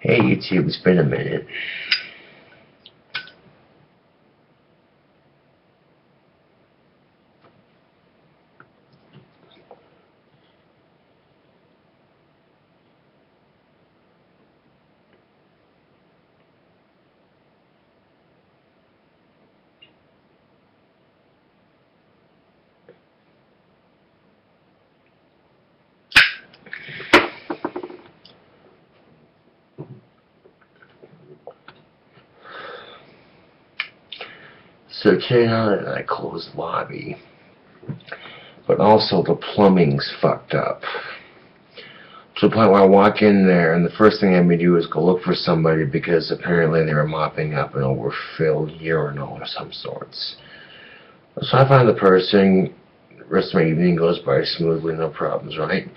Hey YouTube, it's been a minute. So today now that I closed the lobby, but also the plumbing's fucked up. To the point where I walk in there and the first thing I may do is go look for somebody because apparently they were mopping up an overfilled urinal of some sorts. So I find the person, the rest of my evening goes by smoothly, no problems, right?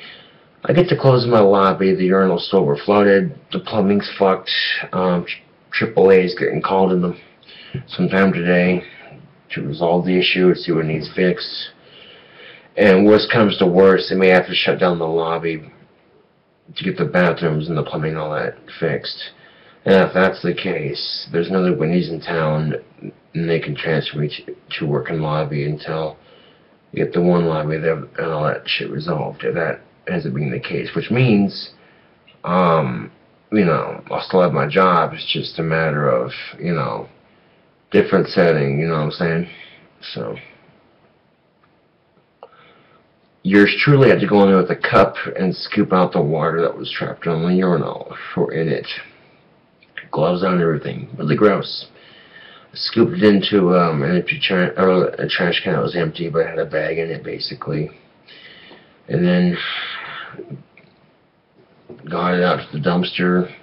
I get to close my lobby, the urinal's still overflooded, the plumbing's fucked, AAA is getting called in sometime today to resolve the issue and see what needs fixed. And worst comes to worst, they may have to shut down the lobby to get the bathrooms and the plumbing and all that fixed. And if that's the case, there's another Wendy's in town and they can transfer me to work in lobby until you get the one lobby there and all that shit resolved. If that ends up being the case, which means, I'll still have my job. It's just a matter of, different setting, you know what I'm saying? So, yours truly had to go in there with a cup and scoop out the water that was trapped on the urinal or in it. Gloves on and everything. Really gross. Scooped it into an empty a trash can that was empty but had a bag in it basically. And then got it out to the dumpster,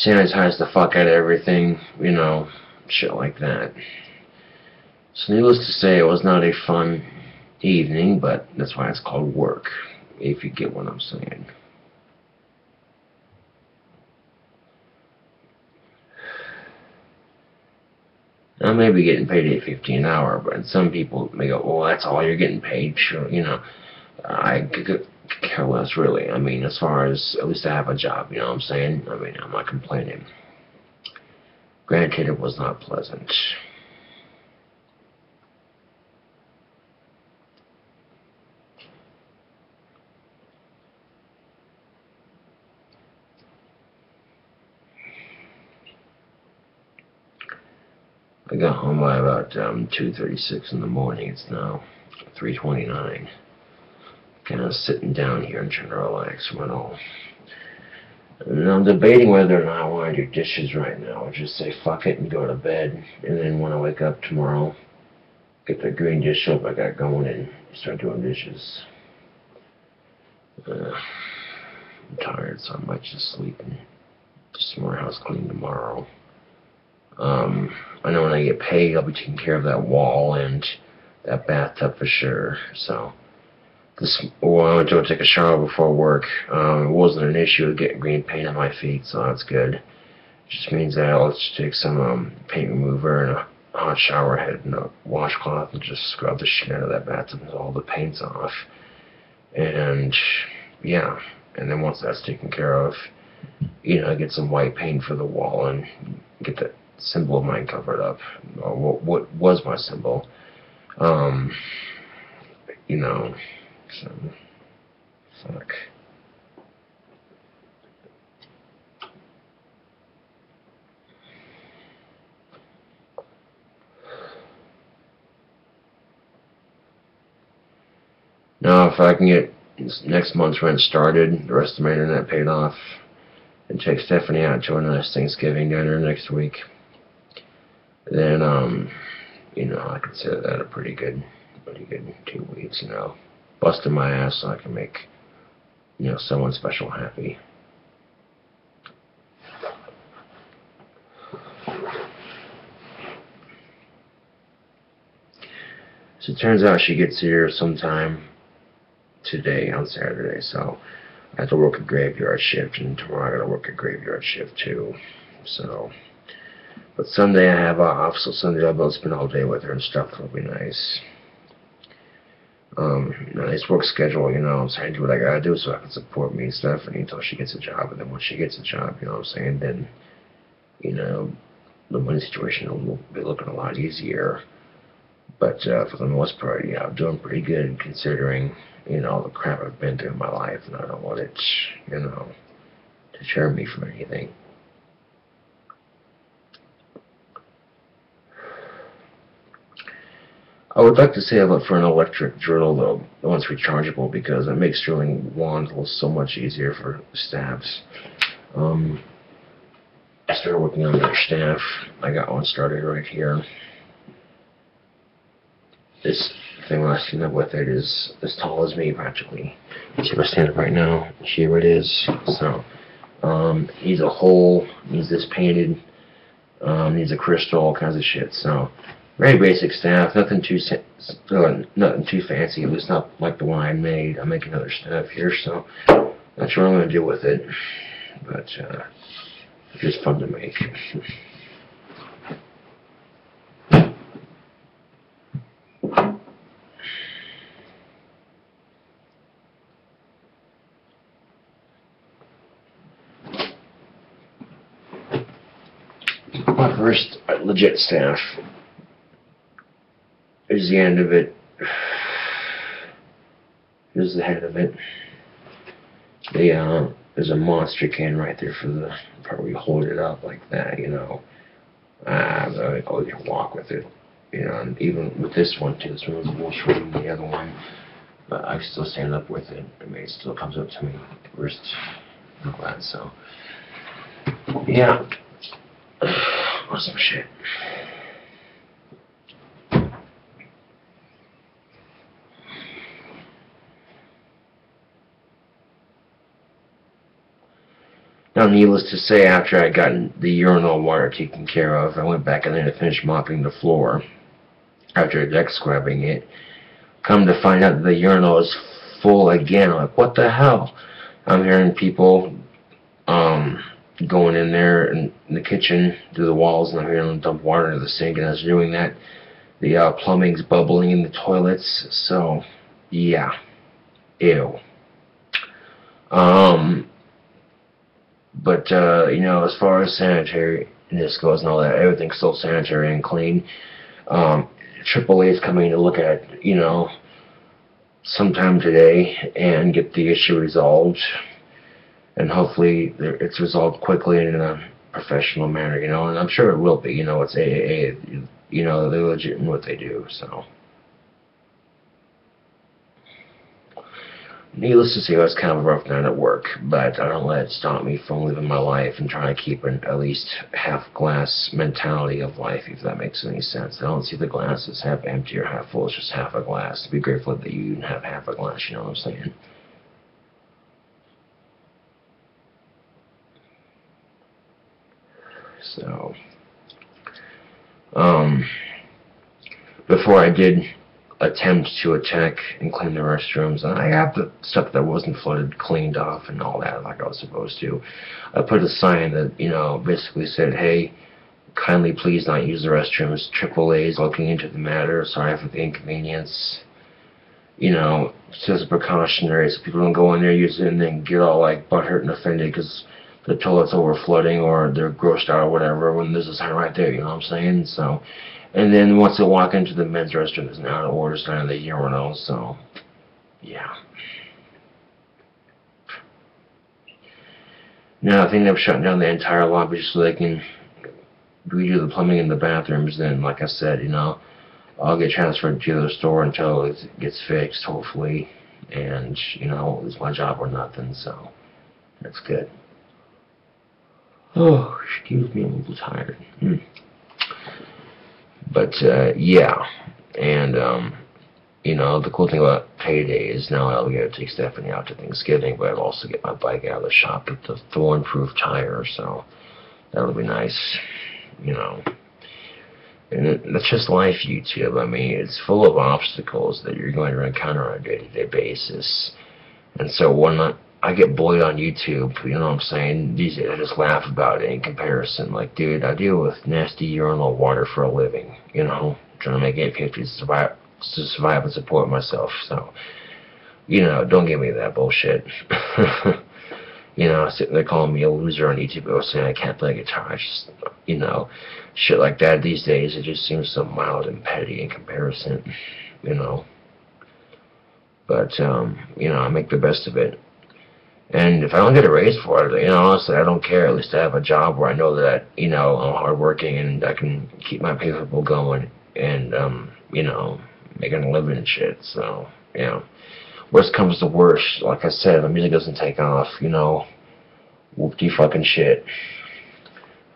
sanitized the fuck out of everything, shit like that. So needless to say, it was not a fun evening, but that's why it's called work, if you get what I'm saying. I may be getting paid $8.50 an hour, but some people may go, well, that's all you're getting paid. Sure, I could care less, really. I mean, as far as, at least I have a job, you know what I'm saying? I mean, I'm not complaining. Granted, it was not pleasant. I got home by about 2:36 in the morning. It's now 3:29. Kind of sitting down here and trying to relax from it all. And I'm debating whether or not I want to do dishes right now, or just say fuck it and go to bed. And then when I wake up tomorrow, get the green dish soap I got going and start doing dishes. I'm tired, so I might just sleep and do some more house cleaning tomorrow. I know when I get paid, I'll be taking care of that wall and that bathtub for sure. So, I went to go take a shower before work. It wasn't an issue of getting green paint on my feet, so that's good. It just means that I'll just take some paint remover and a hot shower head and a washcloth and just scrub the shit out of that bathtub until all the paint's off. And, yeah. And then once that's taken care of, get some white paint for the wall and get that symbol of mine covered up, or what was my symbol, so, fuck. Now, if I can get next month's rent started, the rest of my internet paid off, and take Stephanie out to a nice Thanksgiving dinner next week, then, I consider that a pretty good 2 weeks, busting my ass so I can make, someone special happy. So it turns out she gets here sometime today, on Saturday, so I have to work a graveyard shift, and tomorrow I gotta work a graveyard shift too, so. But Sunday I have off, so Sunday I'll be able to spend all day with her and stuff. It'll be nice. Nice work schedule, you know what I'm saying, do what I gotta do so I can support me and Stephanie until she gets a job, and then once she gets a job, you know what I'm saying, then, you know, the money situation will be looking a lot easier. But for the most part, yeah, I'm doing pretty good considering, you know, the crap I've been through in my life, and I don't want it, you know, to deter me from anything. I would like to save up for an electric drill, though, once rechargeable, because it makes drilling wands so much easier for staffs. I started working on their staff. I got one started right here. This thing when I stand up with it is as tall as me, practically. See if I stand up right now. Here it is. So, needs a hole, needs this painted, needs a crystal, all kinds of shit. So, very basic staff, nothing too fancy. At least not like the one I made. I'm making other stuff here, so not sure what I'm gonna do with it, but it's just fun to make. My first legit staff. Here's the end of it. Here's the head of it. There's a monster can right there for the part where you hold it up like that, you know. You can walk with it, you know. And even with this one too, this one was a little shorter than the other one, but I still stand up with it. I mean, it still comes up to me. Wrist, I'm glad. So, yeah, awesome shit. Now, needless to say, after I got the urinal water taken care of, I went back in there to finish mopping the floor after deck scrubbing it. Come to find out that the urinal is full again. I'm like, what the hell? I'm hearing people going in there in the kitchen through the walls, and I'm hearing them dump water into the sink, and as they're doing that, the plumbing's bubbling in the toilets. So, yeah. Ew. But, you know, as far as sanitariness goes and all that, everything's still sanitary and clean. AAA is coming to look at, you know, sometime today and get the issue resolved. And hopefully it's resolved quickly and in a professional manner, you know, and I'm sure it will be. You know, it's AAA, you know, they're legit in what they do, so. Needless to say, it was kind of a rough night at work, but I don't let it stop me from living my life and trying to keep an at least half-glass mentality of life, if that makes any sense. I don't see the glass as half empty or half full, it's just half a glass. Be grateful that you even have half a glass, you know what I'm saying? So, before I did attempt to attack and clean the restrooms, and I have the stuff that wasn't flooded cleaned off and all that like I was supposed to. I put a sign that, you know, basically said, hey, kindly please not use the restrooms. AAA is looking into the matter. Sorry for the inconvenience. You know, just as a precautionary, so people don't go in there, use it, and then get all like butthurt and offended because the toilet's over flooding or they're grossed out or whatever when there's a sign right there, you know what I'm saying? So, and then once they walk into the men's restroom, there's an out-of-order sign on the urinal, so, yeah. Now, I think they've shut down the entire lobby so they can redo the plumbing in the bathrooms. Then, like I said, you know, I'll get transferred to the store until it gets fixed, hopefully. And, you know, it's my job or nothing, so that's good. Oh, excuse me, I'm a little tired. But, yeah. And, you know, the cool thing about payday is now I'll get to take Stephanie out to Thanksgiving, but I'll also get my bike out of the shop with the thorn-proof tire, so that'll be nice, you know. And that's just life, YouTube. I mean, it's full of obstacles that you're going to encounter on a day-to-day basis. And so when I get bullied on YouTube, you know what I'm saying? I just laugh about it in comparison. Like, dude, I deal with nasty urinal water for a living, you know? Trying to make $8.50 to survive and support myself. So, you know, don't give me that bullshit. You know, sitting there calling me a loser on YouTube or saying I can't play guitar. I just, you know, shit like that these days, it just seems so mild and petty in comparison, you know. But, you know, I make the best of it. And if I don't get a raise for it, you know, honestly, I don't care. At least I have a job where I know that, you know, I'm hardworking and I can keep my payroll going and, you know, making a living and shit. So, you know, worst comes to worst, like I said, the music doesn't take off, you know, whoopty fucking shit.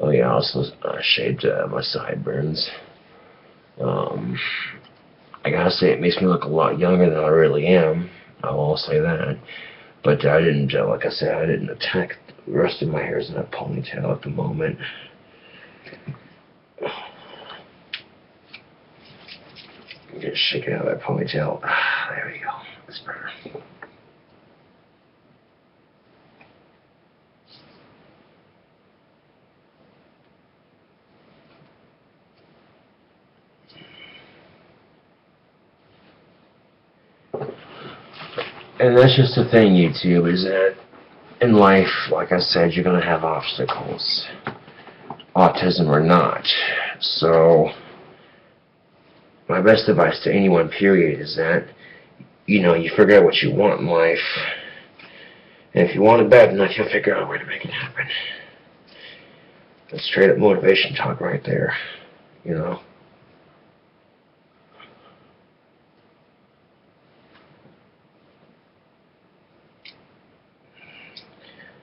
Oh yeah, I also shaved my sideburns. I gotta say, it makes me look a lot younger than I really am. I will say that. But I didn't, like I said, I didn't attack the rest of my hairs in a ponytail at the moment. Just shake it out of that ponytail. There we go. That's better. And that's just the thing, YouTube, is that in life, like I said, you're going to have obstacles. Autism or not. So, my best advice to anyone, period, is that, you know, you figure out what you want in life. And if you want it bad enough, you'll figure out a way to make it happen. That's straight up motivation talk right there, you know.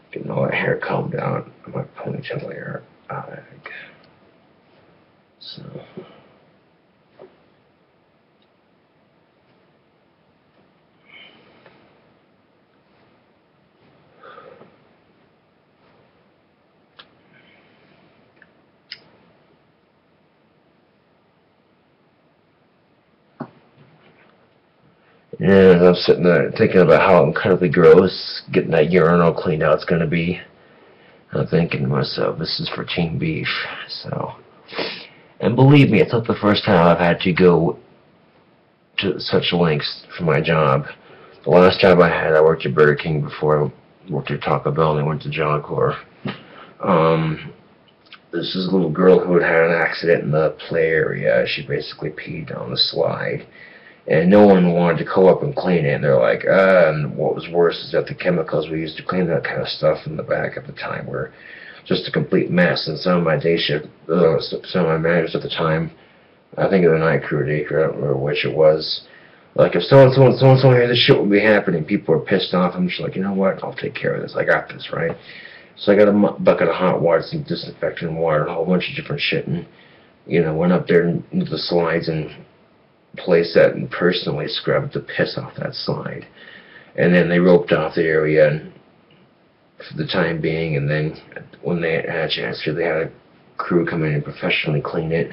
Getting all that hair combed out of my ponytail hair. So. And I'm sitting there thinking about how incredibly gross getting that urinal cleaned out is going to be. I'm thinking to myself, this is for Team Beef. So, and believe me, it's not the first time I've had to go to such lengths for my job. The last job I had, I worked at Burger King before I worked at Taco Bell, and I went to John Corps. This is a little girl who had had an accident in the play area. She basically peed on the slide. And no one wanted to go up and clean it. And they're like, and what was worse is that the chemicals we used to clean that kind of stuff in the back at the time were just a complete mess. And some of my day shift, some of my managers at the time, I think of the night crew, day crew, I don't remember which it was. Like, if so-and-so here, this shit would be happening. People are pissed off. I'm just like, you know what? I'll take care of this. I got this, right? So I got a bucket of hot water, some disinfectant water, and a whole bunch of different shit. And, you know, went up there into the slides and place that and personally scrubbed the piss off that slide. And then they roped off the area for the time being, and then when they had a chance to, they had a crew come in and professionally clean it.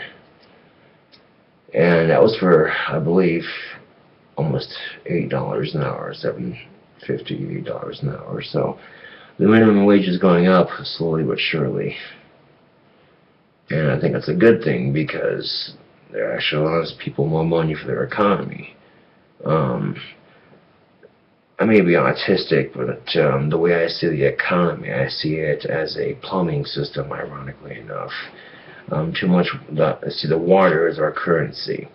And that was for, I believe, almost $8 an hour, $7.50, $8 an hour. So the minimum wage is going up slowly but surely. And I think that's a good thing, because there actually allows people more money for their economy. I may be autistic, but the way I see the economy, I see it as a plumbing system, ironically enough. Too much, the water is our currency,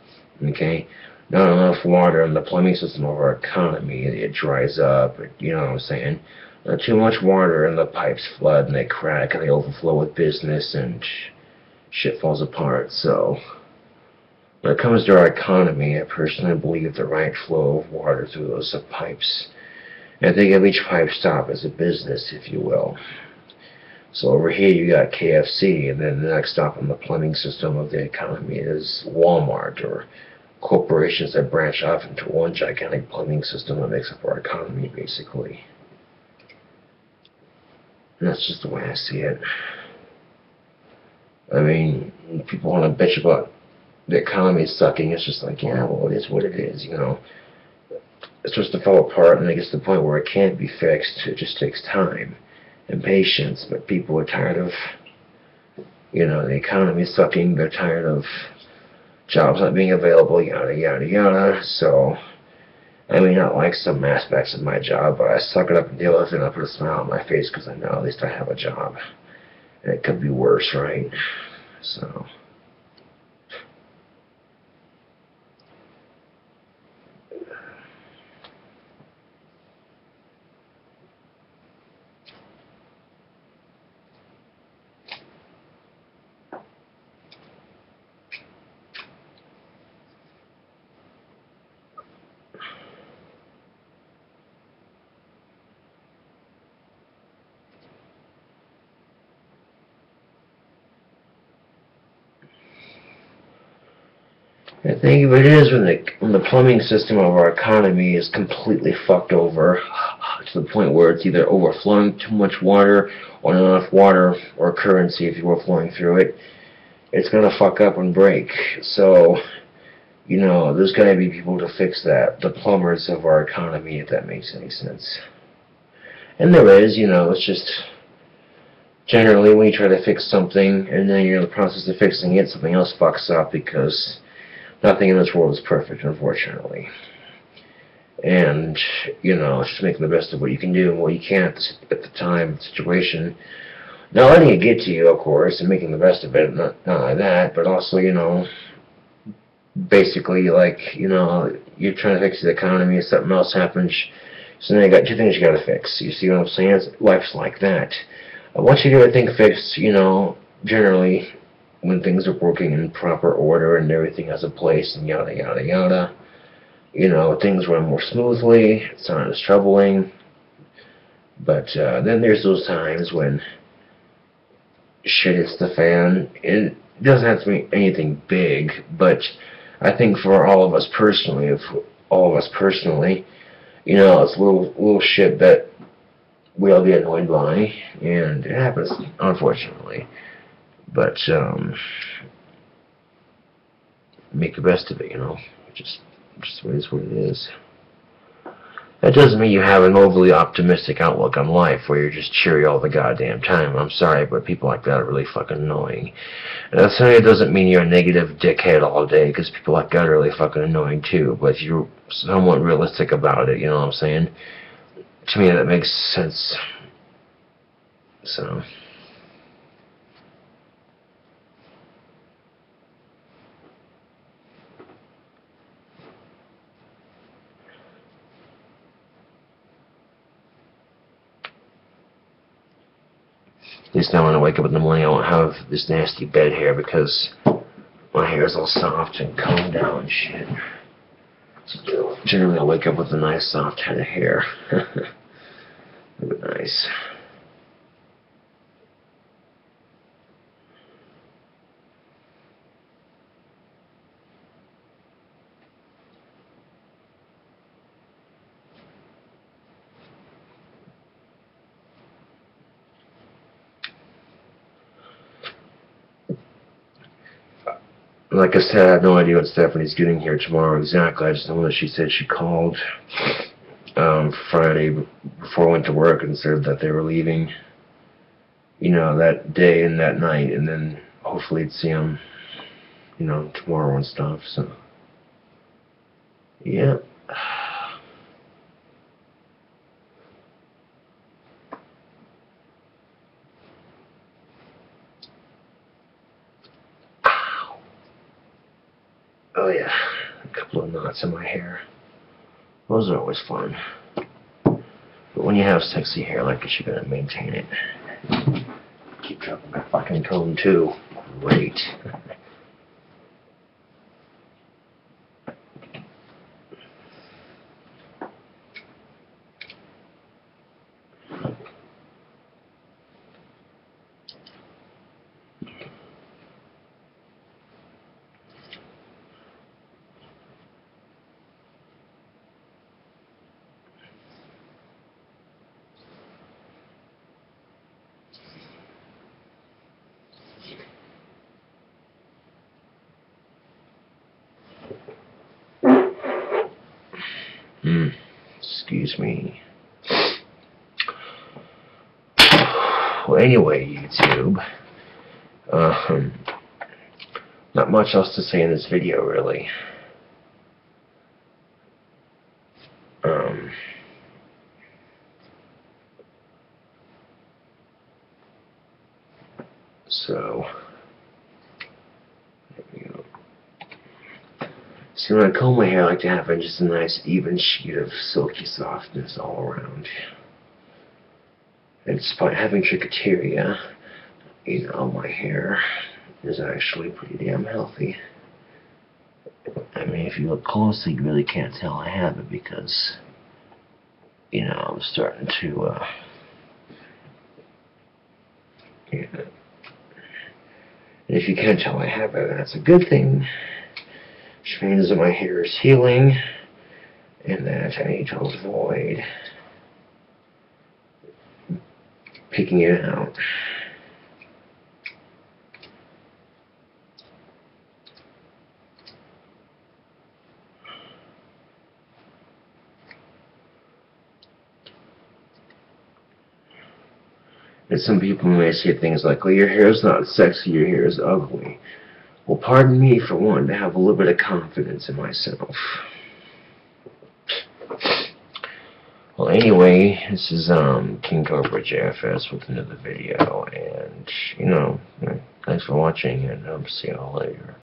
okay? Not enough water in the plumbing system of our economy, it dries up, you know what I'm saying? Too much water and the pipes flood and they crack and they overflow with business and shit falls apart. So when it comes to our economy, I personally believe the right flow of water through those pipes. And I think of each pipe stop as a business, if you will. So over here you got KFC, and then the next stop on the plumbing system of the economy is Walmart, or corporations that branch off into one gigantic plumbing system that makes up our economy, basically. And that's just the way I see it. I mean, people want to bitch about the economy sucking. It's just like, yeah, well, it is what it is, you know. It's supposed to fall apart, and it gets to the point where it can't be fixed. It just takes time and patience. But people are tired of, you know, the economy sucking. They're tired of jobs not being available, yada, yada, yada. So, I may not like some aspects of my job, but I suck it up and deal with it, and I put a smile on my face because I know at least I have a job. And it could be worse, right? So... I think it is when the plumbing system of our economy is completely fucked over to the point where it's either overflowing too much water or not enough water or currency if you were flowing through it. It's gonna fuck up and break. So, you know, there's gonna be people to fix that. The plumbers of our economy, if that makes any sense. And there is, you know, it's just generally when you try to fix something and then you're in the process of fixing it, something else fucks up because nothing in this world is perfect, unfortunately. And, you know, it's just making the best of what you can do and what you can't at the time, situation. Not letting it get to you, of course, and making the best of it, not only that, but also, you know, basically, like, you know, you're trying to fix the economy and something else happens, so then you got two things you gotta fix. You see what I'm saying? Life's like that. Once you get everything fixed, you know, generally, when things are working in proper order and everything has a place and yada yada yada, you know, things run more smoothly, it's not as troubling. But then there's those times when shit hits the fan. It doesn't have to be anything big, but I think for all of us personally, you know, it's little shit that we all get annoyed by, and it happens, unfortunately. But, make the best of it, you know. Just it is what it is. That doesn't mean you have an overly optimistic outlook on life where you're just cheery all the goddamn time. I'm sorry, but people like that are really fucking annoying. And that certainly doesn't mean you're a negative dickhead all day, because people like that are really fucking annoying too. But if you're somewhat realistic about it, you know what I'm saying? To me, that makes sense. So... at least now when I wake up in the morning, I won't have this nasty bed hair because my hair is all soft and combed down and shit. So generally, I wake up with a nice soft head of hair. It'd be nice. Like I said, I have no idea what Stephanie's getting here tomorrow exactly. I just know that she said she called Friday before I went to work and said that they were leaving, you know, that day and that night, and then hopefully I'd see them, you know, tomorrow and stuff, so, yeah. Oh yeah, a couple of knots in my hair. Those are always fun. But when you have sexy hair like this, you gotta maintain it. Keep dropping my fucking comb too. Great. Excuse me. Well, anyway, YouTube. Not much else to say in this video, really. So, you know, see, when I comb my hair, I like to have just a nice even sheet of silky softness all around. And despite having trichoteria, you know, my hair is actually pretty damn healthy. I mean, if you look closely, you really can't tell I have it because, you know, I'm starting to, yeah. And if you can't tell I have it, that's a good thing, which means that my hair is healing and that I need to avoid picking it out. And some people may say things like, well, your hair is not sexy, your hair is ugly. Well, pardon me for wanting to have a little bit of confidence in myself. Well, anyway, this is KingCobraJFS with another video, and, you know, thanks for watching, and see y'all later.